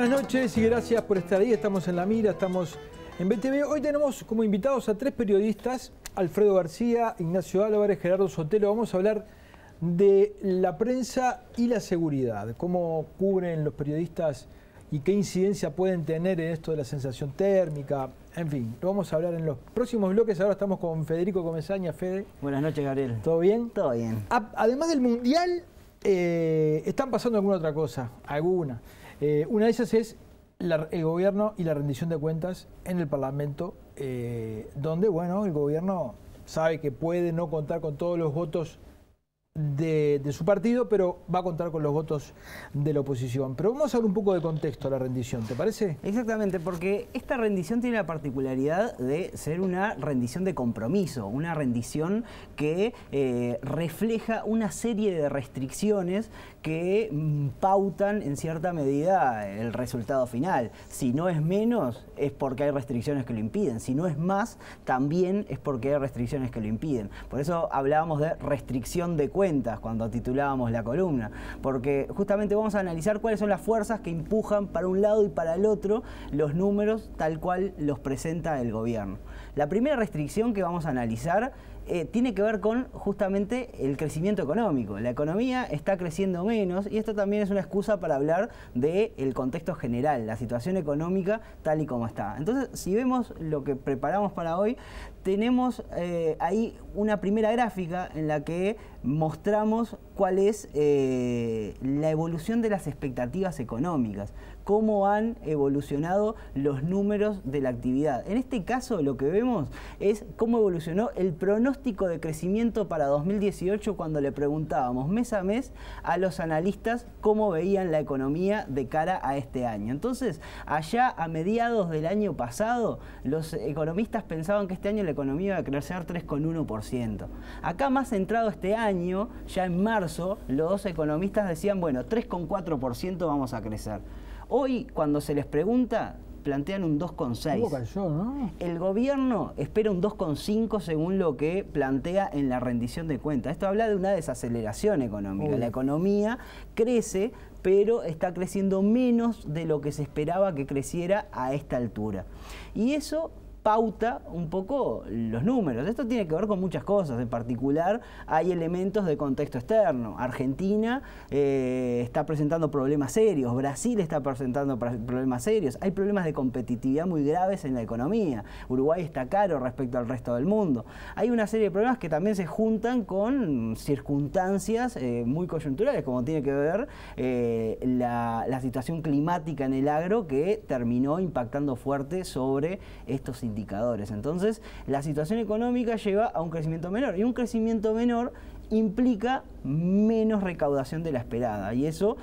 buenas noches y gracias por estar ahí. Estamos en La Mira, estamos en BTV. Hoy tenemos como invitados a tres periodistas, Alfredo García, Ignacio Álvarez, Gerardo Sotelo. Vamos a hablar de la prensa y la seguridad, cómo cubren los periodistas y qué incidencia pueden tener en esto de la sensación térmica. En fin, lo vamos a hablar en los próximos bloques. Ahora estamos con Federico Comesaña. Fede. Buenas noches, Gabriel. ¿Todo bien? Todo bien. Además del Mundial, están pasando alguna otra cosa, alguna. Una de ellas es el gobierno y la rendición de cuentas en el Parlamento, donde, bueno, el gobierno sabe que puede no contar con todos los votos de su partido, pero va a contar con los votos de la oposición. Pero vamos a dar un poco de contexto a la rendición, ¿te parece? Exactamente, porque esta rendición tiene la particularidad de ser una rendición de compromiso, una rendición que refleja una serie de restricciones que pautan en cierta medida el resultado final. Si no es menos, es porque hay restricciones que lo impiden. Si no es más, también es porque hay restricciones que lo impiden. Por eso hablábamos de restricción de cuentas cuando titulábamos la columna, porque justamente vamos a analizar cuáles son las fuerzas que empujan para un lado y para el otro los números tal cual los presenta el gobierno. La primera restricción que vamos a analizar tiene que ver con justamente el crecimiento económico. La economía está creciendo menos y esto también es una excusa para hablar del contexto general, la situación económica tal y como está. Entonces, si vemos lo que preparamos para hoy, tenemos ahí una primera gráfica en la que mostramos cuál es la evolución de las expectativas económicas, cómo han evolucionado los números de la actividad. En este caso lo que vemos es cómo evolucionó el pronóstico de crecimiento para 2018 cuando le preguntábamos mes a mes a los analistas cómo veían la economía de cara a este año. Entonces, allá a mediados del año pasado, los economistas pensaban que este año la economía iba a crecer 3,1%. Acá más entrado este año, ya en marzo, los economistas decían, bueno, 3,4% vamos a crecer. Hoy, cuando se les pregunta, plantean un 2,6. Cayó, ¿no? El gobierno espera un 2,5 según lo que plantea en la rendición de cuentas. Esto habla de una desaceleración económica. La economía crece, pero está creciendo menos de lo que se esperaba que creciera a esta altura. Y eso pauta un poco los números. Esto tiene que ver con muchas cosas. En particular, hay elementos de contexto externo. Argentina está presentando problemas serios. Brasil está presentando problemas serios. Hay problemas de competitividad muy graves en la economía. Uruguay está caro respecto al resto del mundo. Hay una serie de problemas que también se juntan con circunstancias muy coyunturales, como tiene que ver la situación climática en el agro, que terminó impactando fuerte sobre estos indicadores. Entonces, la situación económica lleva a un crecimiento menor, y un crecimiento menor implica menos recaudación de la esperada, y eso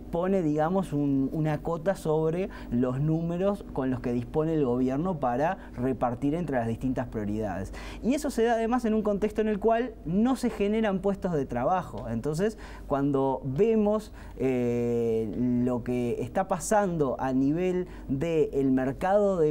pone, digamos, una cota sobre los números con los que dispone el gobierno para repartir entre las distintas prioridades. Y eso se da además en un contexto en el cual no se generan puestos de trabajo. Entonces, cuando vemos lo que está pasando a nivel del mercado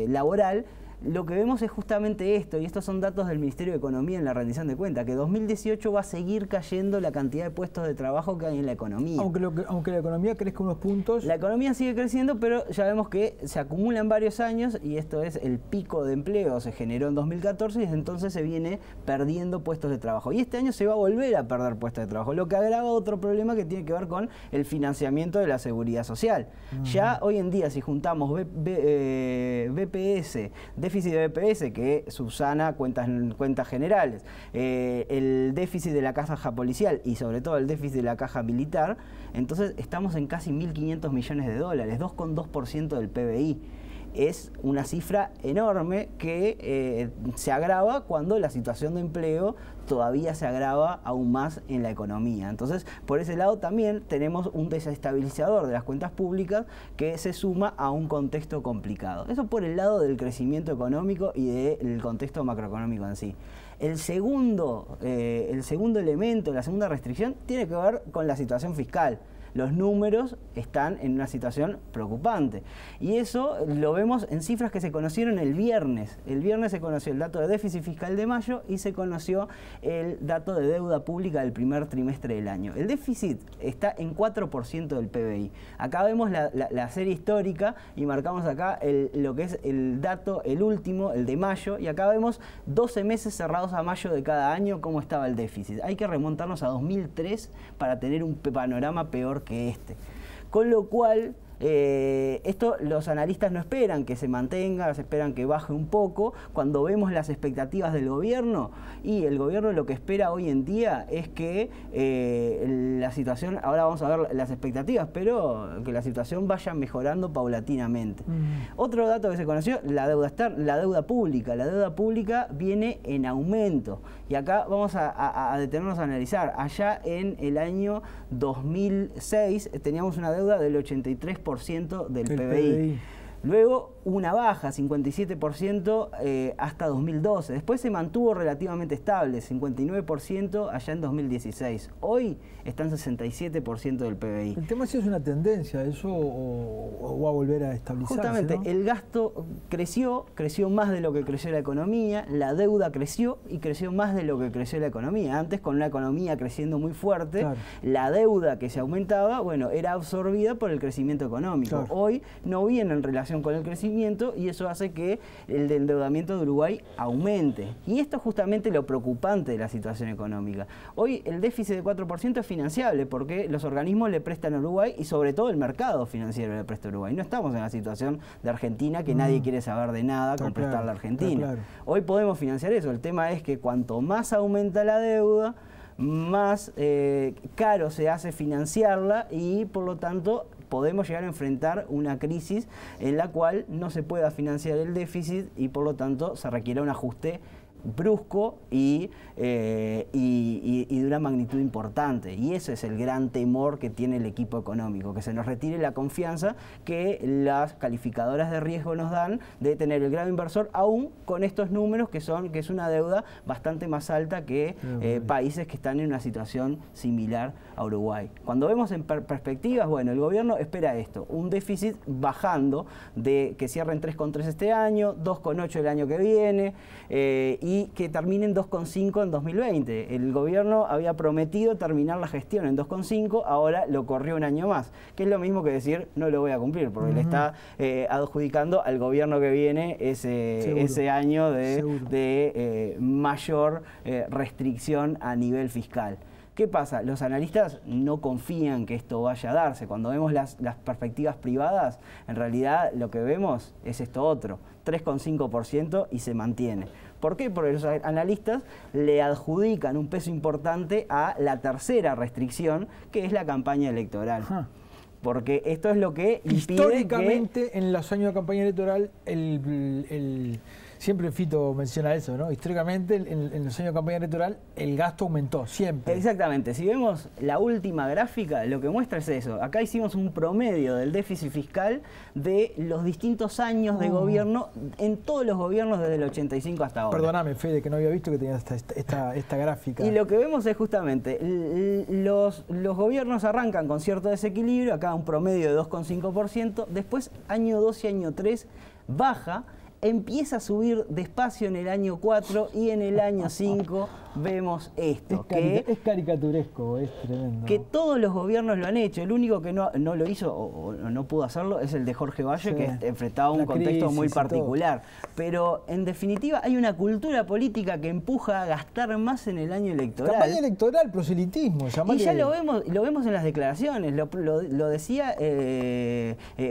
laboral, lo que vemos es justamente esto, y estos son datos del Ministerio de Economía en la rendición de cuentas, que 2018 va a seguir cayendo la cantidad de puestos de trabajo que hay en la economía. Aunque la economía crezca unos puntos. La economía sigue creciendo, pero ya vemos que se acumulan varios años, y esto es el pico de empleo, se generó en 2014 y desde entonces se viene perdiendo puestos de trabajo. Y este año se va a volver a perder puestos de trabajo, lo que agrava otro problema que tiene que ver con el financiamiento de la seguridad social. Ya hoy en día, si juntamos BPS, déficit de BPS, que subsana cuentas generales, el déficit de la caja policial y sobre todo el déficit de la caja militar, entonces estamos en casi 1.500 millones de dólares, 2,2% del PBI. Es una cifra enorme que se agrava cuando la situación de empleo todavía se agrava aún más en la economía. Entonces, por ese lado también tenemos un desestabilizador de las cuentas públicas que se suma a un contexto complicado. Eso por el lado del crecimiento económico y del contexto macroeconómico en sí. El segundo elemento, la segunda restricción, tiene que ver con la situación fiscal. los números están en una situación preocupante. Y eso lo vemos en cifras que se conocieron el viernes. El viernes se conoció el dato de déficit fiscal de mayo y se conoció el dato de deuda pública del primer trimestre del año. El déficit está en 4% del PBI. Acá vemos la serie histórica y marcamos acá lo que es el dato, el último, el de mayo, y acá vemos 12 meses cerrados a mayo de cada año cómo estaba el déficit. Hay que remontarnos a 2003 para tener un panorama peor que este. Con lo cual, esto los analistas no esperan que se mantenga, se esperan que baje un poco. Cuando vemos las expectativas del gobierno, y el gobierno lo que espera hoy en día es que la situación, ahora vamos a ver las expectativas, pero que la situación vaya mejorando paulatinamente. Otro dato que se conoció, la deuda pública. La deuda pública viene en aumento. Y acá vamos a detenernos a analizar. Allá en el año 2006 teníamos una deuda del 83% del PBI. Luego una baja, 57% hasta 2012. Después se mantuvo relativamente estable, 59% allá en 2016. Hoy está en 67% del PBI. El tema es si es una tendencia, eso o va a volver a estabilizarse. Justamente, ¿no? El gasto creció más de lo que creció la economía, la deuda creció y creció más de lo que creció la economía. Antes, con una economía creciendo muy fuerte, claro, la deuda que se aumentaba, bueno, era absorbida por el crecimiento económico. Claro. Hoy no viene en relación con el crecimiento y eso hace que el endeudamiento de Uruguay aumente. Y esto es justamente lo preocupante de la situación económica. Hoy el déficit de 4% es financiable porque los organismos le prestan a Uruguay y sobre todo el mercado financiero le presta a Uruguay. No estamos en la situación de Argentina que nadie quiere saber de nada con prestarle a Argentina. Claro. Hoy podemos financiar eso. El tema es que cuanto más aumenta la deuda, más caro se hace financiarla y por lo tanto podemos llegar a enfrentar una crisis en la cual no se pueda financiar el déficit y por lo tanto se requiere un ajuste brusco y de una magnitud importante. Y ese es el gran temor que tiene el equipo económico, que se nos retire la confianza que las calificadoras de riesgo nos dan de tener el grado inversor, aún con estos números que es una deuda bastante más alta que países que están en una situación similar a Uruguay. Cuando vemos en perspectivas, bueno, el gobierno espera esto, un déficit bajando de que cierren 3,3 este año, 2,8 el año que viene, y que termine en 2,5 en 2020. El gobierno había prometido terminar la gestión en 2,5, ahora lo corrió un año más, que es lo mismo que decir no lo voy a cumplir, porque le está adjudicando al gobierno que viene ese año de mayor restricción a nivel fiscal. ¿Qué pasa? Los analistas no confían que esto vaya a darse. Cuando vemos las perspectivas privadas, en realidad lo que vemos es esto otro, 3,5% y se mantiene. ¿Por qué? Porque los analistas le adjudican un peso importante a la tercera restricción, que es la campaña electoral. Ajá. Porque esto es lo que impide históricamente, en los años de campaña electoral, siempre Fito menciona eso, ¿no? Históricamente, en los años de campaña electoral, el gasto aumentó, siempre. Exactamente. Si vemos la última gráfica, lo que muestra es eso. Acá hicimos un promedio del déficit fiscal de los distintos años de gobierno, en todos los gobiernos desde el 85 hasta ahora. Perdóname, Fede, que no había visto que tenías esta gráfica. Y lo que vemos es justamente, los gobiernos arrancan con cierto desequilibrio, acá un promedio de 2,5%, después año 2 y año 3 baja, empieza a subir despacio en el año 4 y en el año 5 vemos esto. Es caricaturesco, es tremendo. Que todos los gobiernos lo han hecho. El único que no lo hizo o no pudo hacerlo es el de Jorge Valle, que enfrentaba un contexto muy particular. Pero en definitiva hay una cultura política que empuja a gastar más en el año electoral. Campaña electoral, proselitismo. Y ya lo vemos en las declaraciones. Lo decía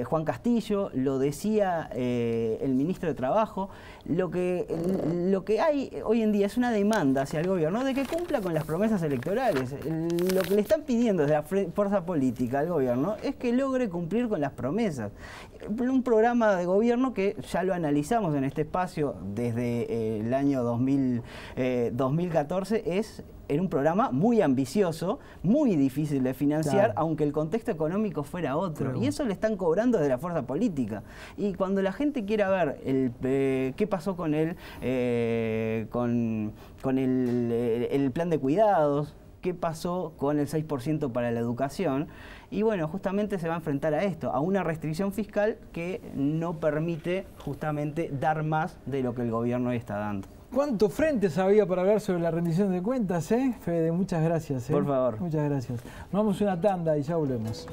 Juan Castillo, lo decía el ministro de Trabajo. Lo que hay hoy en día es una demanda hacia el gobierno de que cumpla con las promesas electorales. Lo que le están pidiendo desde la fuerza política al gobierno es que logre cumplir con las promesas. Un programa de gobierno que ya lo analizamos en este espacio desde el año 2014 era un programa muy ambicioso, muy difícil de financiar, aunque el contexto económico fuera otro. Y eso le están cobrando desde la fuerza política. Y cuando la gente quiera ver qué pasó con el plan de cuidados, qué pasó con el 6% para la educación. Y bueno, justamente se va a enfrentar a esto, a una restricción fiscal que no permite justamente dar más de lo que el gobierno hoy está dando. ¿Cuántos frentes había para hablar sobre la rendición de cuentas, Fede? Muchas gracias. Por favor. Muchas gracias. Nos vamos a una tanda y ya volvemos.